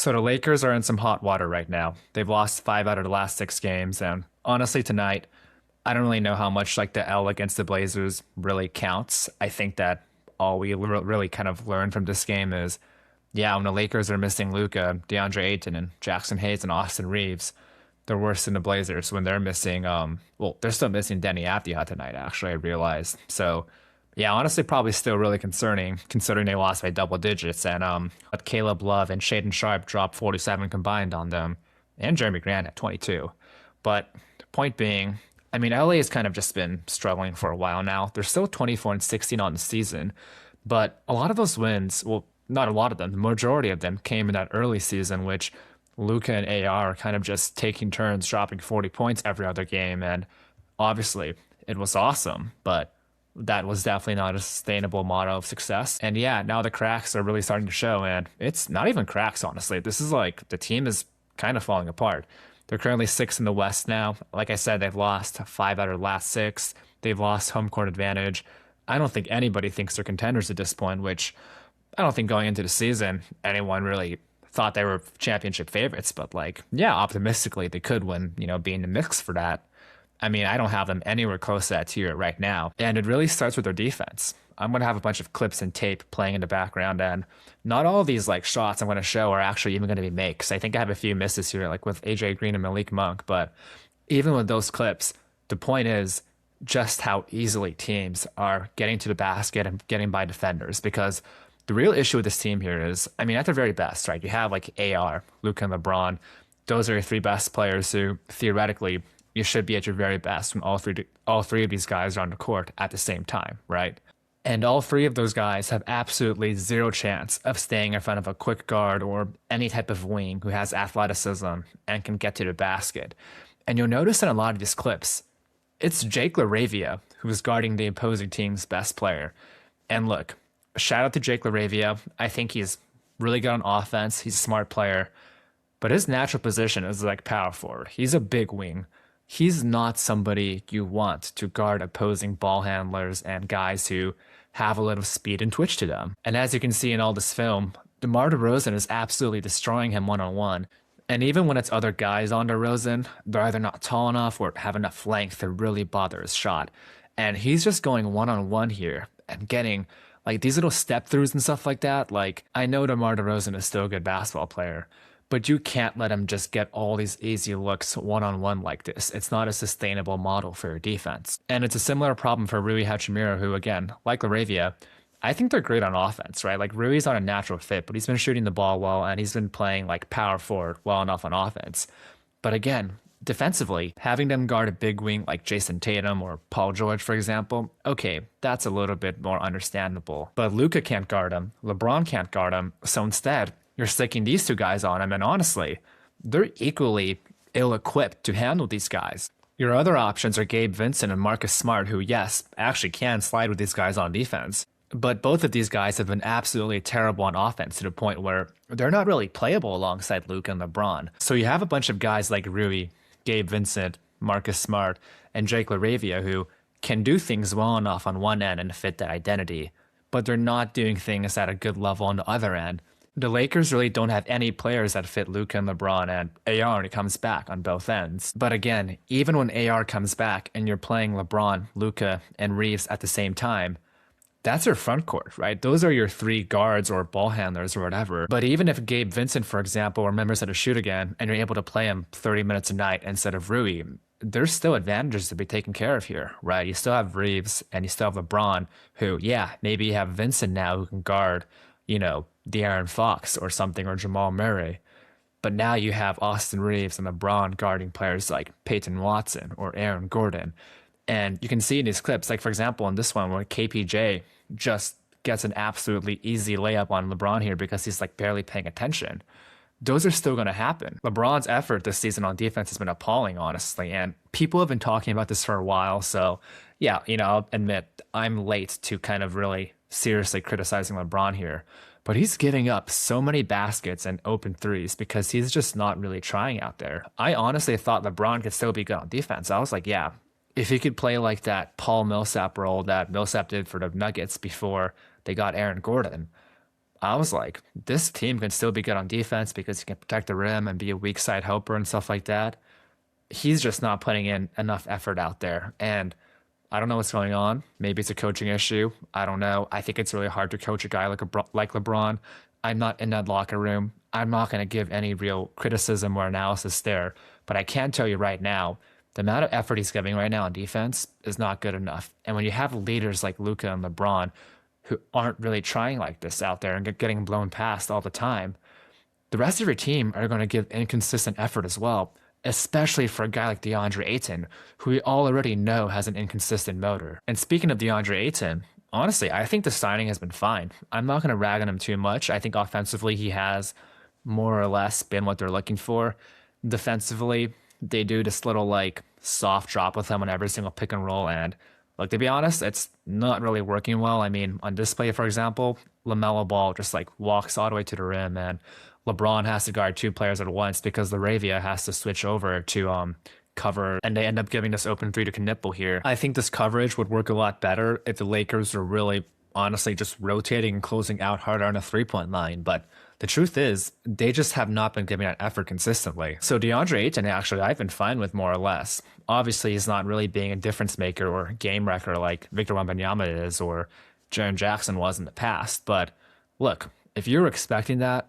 So the Lakers are in some hot water right now. They've lost 5 out of the last 6 games, and honestly, tonight, I don't really know how much like the L against the Blazers really counts. I think that all we really kind of learned from this game is, yeah, when the Lakers are missing Luka, DeAndre Ayton, and Jackson Hayes and Austin Reeves, they're worse than the Blazers when they're missing. Well, they're still missing Denny Avdija tonight. Actually, I realized. So, yeah, honestly, probably still really concerning considering they lost by double digits. And but Caleb Love and Shaden Sharp dropped 47 combined on them, and Jeremy Grant at 22. But point being, I mean, LA has kind of just been struggling for a while now. They're still 24 and 16 on the season, but a lot of those wins, well, not a lot of them, the majority of them came in that early season, which Luca and AR are kind of just taking turns dropping 40 points every other game. And obviously, it was awesome, but that was definitely not a sustainable model of success. And yeah, now the cracks are really starting to show, and it's not even cracks, honestly. This is like the team is kind of falling apart. They're currently sixth in the West now. Like I said, they've lost 5 out of the last 6. They've lost home court advantage. I don't think anybody thinks they're contenders at this point, which I don't think going into the season anyone really thought they were championship favorites. But like, yeah, optimistically they could win, be in the mix for that. I mean, I don't have them anywhere close to that tier right now. And it really starts with their defense. I'm going to have a bunch of clips and tape playing in the background, and not all of these like shots I'm going to show are actually even going to be makes. I think I have a few misses here, like with AJ Green and Malik Monk. But even with those clips, the point is just how easily teams are getting to the basket and getting by defenders. Because the real issue with this team here is, I mean, at their very best, right? You have like AR, Luka, and LeBron. Those are your three best players who theoretically you should be at your very best when all three of these guys are on the court at the same time, right? And all three of those guys have absolutely zero chance of staying in front of a quick guard or any type of wing who has athleticism and can get to the basket. And you'll notice in a lot of these clips, it's Jake LaRavia who's guarding the opposing team's best player. And look, shout out to Jake LaRavia. I think he's really good on offense. He's a smart player. But his natural position is like power forward. He's a big wing. He's not somebody you want to guard opposing ball handlers and guys who have a little speed and twitch to them. And as you can see in all this film, DeMar DeRozan is absolutely destroying him one-on-one. And even when it's other guys on DeRozan, they're either not tall enough or have enough length to really bother his shot. And he's just going one-on-one here and getting like these little step throughs and stuff like that. Like, I know DeMar DeRozan is still a good basketball player, but you can't let him just get all these easy looks one-on-one like this. It's not a sustainable model for your defense. And it's a similar problem for Rui Hachimura, who, again, like LaRavia, I think they're great on offense, right? Like, Rui's not a natural fit, but he's been shooting the ball well, and he's been playing, like, power forward well enough on offense. But again, defensively, having them guard a big wing like Jason Tatum or Paul George, for example, okay, that's a little bit more understandable. But Luka can't guard him. LeBron can't guard him. So instead, you're sticking these two guys on him, and honestly, they're equally ill-equipped to handle these guys. Your other options are Gabe Vincent and Marcus Smart, who, yes, actually can slide with these guys on defense. But both of these guys have been absolutely terrible on offense to the point where they're not really playable alongside Luka and LeBron. So you have a bunch of guys like Rui, Gabe Vincent, Marcus Smart, and Jake LaRavia who can do things well enough on one end and fit that identity, but they're not doing things at a good level on the other end. The Lakers really don't have any players that fit Luka and LeBron, and AR when he comes back on both ends. But again, even when AR comes back and you're playing LeBron, Luka, and Reeves at the same time, that's your front court, right? Those are your three guards or ball handlers or whatever. But even if Gabe Vincent, for example, remembers how to shoot again and you're able to play him 30 minutes a night instead of Rui, there's still advantages to be taken care of here, right? You still have Reeves and you still have LeBron, who, yeah, maybe you have Vincent now who can guard, De'Aaron Fox or something, or Jamal Murray. But now you have Austin Reeves and LeBron guarding players like Peyton Watson or Aaron Gordon. And you can see in these clips, like for example, in this one where KPJ just gets an absolutely easy layup on LeBron here because he's like barely paying attention. Those are still going to happen. LeBron's effort this season on defense has been appalling, honestly. And people have been talking about this for a while. So yeah, I'll admit I'm late to kind of really seriously criticizing LeBron here. But he's giving up so many baskets and open threes because he's just not really trying out there. I honestly thought LeBron could still be good on defense. I was like, yeah, if he could play like that Paul Millsap role that Millsap did for the Nuggets before they got Aaron Gordon, I was like, this team can still be good on defense because he can protect the rim and be a weak side helper and stuff like that. He's just not putting in enough effort out there. And I don't know what's going on. Maybe it's a coaching issue. I don't know. I think it's really hard to coach a guy like LeBron. I'm not in that locker room. I'm not going to give any real criticism or analysis there. But I can tell you right now, the amount of effort he's giving right now on defense is not good enough. And when you have leaders like Luka and LeBron who aren't really trying like this out there and getting blown past all the time, the rest of your team are going to give inconsistent effort as well, especially for a guy like DeAndre Ayton, who we all already know has an inconsistent motor. And speaking of DeAndre Ayton, honestly, I think the signing has been fine. I'm not going to rag on him too much. I think offensively, he has more or less been what they're looking for. Defensively, they do this little like soft drop with him on every single pick and roll. And like to be honest, it's not really working well. I mean, on display, for example, LaMelo Ball just like walks all the way to the rim, and LeBron has to guard two players at once because Laravia has to switch over to cover, and they end up giving this open three to Knipple here. I think this coverage would work a lot better if the Lakers were really honestly just rotating and closing out harder on a 3-point line. But the truth is, they just have not been giving that effort consistently. So DeAndre Ayton, actually, I've been fine with more or less. Obviously, he's not really being a difference maker or game wrecker like Victor Wembanyama is or Jaren Jackson was in the past. But look, if you're expecting that,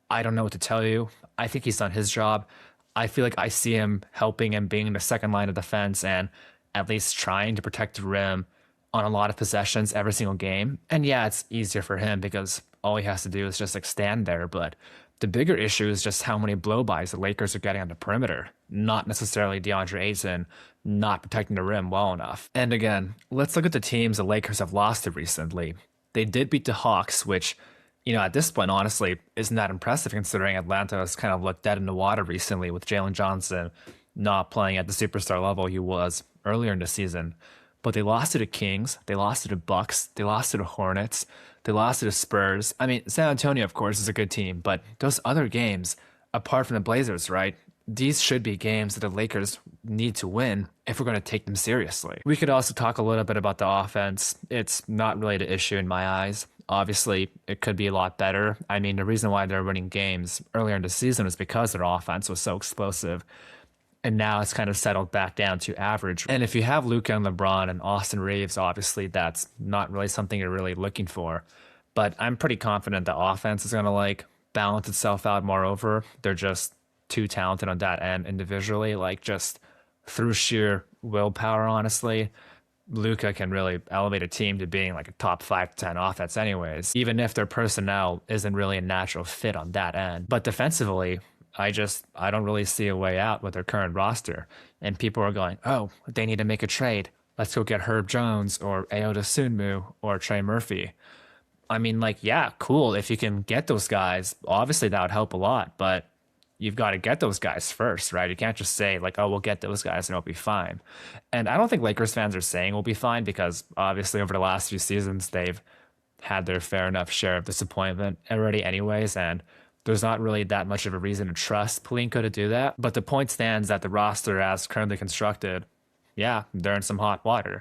I don't know what to tell you. I think he's done his job. I feel like I see him helping and being the second line of defense and at least trying to protect the rim on a lot of possessions every single game. And yeah, it's easier for him because all he has to do is just like stand there. But the bigger issue is just how many blow-bys the Lakers are getting on the perimeter, not necessarily DeAndre Ayton not protecting the rim well enough. And again, let's look at the teams the Lakers have lost to recently. They did beat the Hawks, which, you know, at this point, honestly, isn't that impressive considering Atlanta has kind of looked dead in the water recently with Jalen Johnson not playing at the superstar level he was earlier in the season. But they lost to the Kings, they lost to the Bucks, they lost to the Hornets, they lost to the Spurs. I mean, San Antonio, of course, is a good team, but those other games, apart from the Blazers, right? These should be games that the Lakers need to win if we're going to take them seriously. We could also talk a little bit about the offense. It's not really the issue in my eyes. Obviously, it could be a lot better. I mean, the reason why they're winning games earlier in the season was because their offense was so explosive. And now it's kind of settled back down to average. And if you have Luka and LeBron and Austin Reeves, obviously that's not really something you're really looking for. But I'm pretty confident the offense is going to like balance itself out. Moreover, they're just too talented on that end individually, like just through sheer willpower, honestly. Luka can really elevate a team to being like a top 5 to 10 offense anyways, even if their personnel isn't really a natural fit on that end. But defensively, I don't really see a way out with their current roster. And people are going, oh, they need to make a trade. Let's go get Herb Jones or Ayoda Sunmu or Trey Murphy. I mean, like, yeah, cool. If you can get those guys, obviously that would help a lot, but you've got to get those guys first, right? You can't just say like, oh, we'll get those guys and it'll be fine. And I don't think Lakers fans are saying we'll be fine because obviously over the last few seasons, they've had their fair enough share of disappointment already anyways. And there's not really that much of a reason to trust Pelinka to do that. But the point stands that the roster as currently constructed, yeah, they're in some hot water.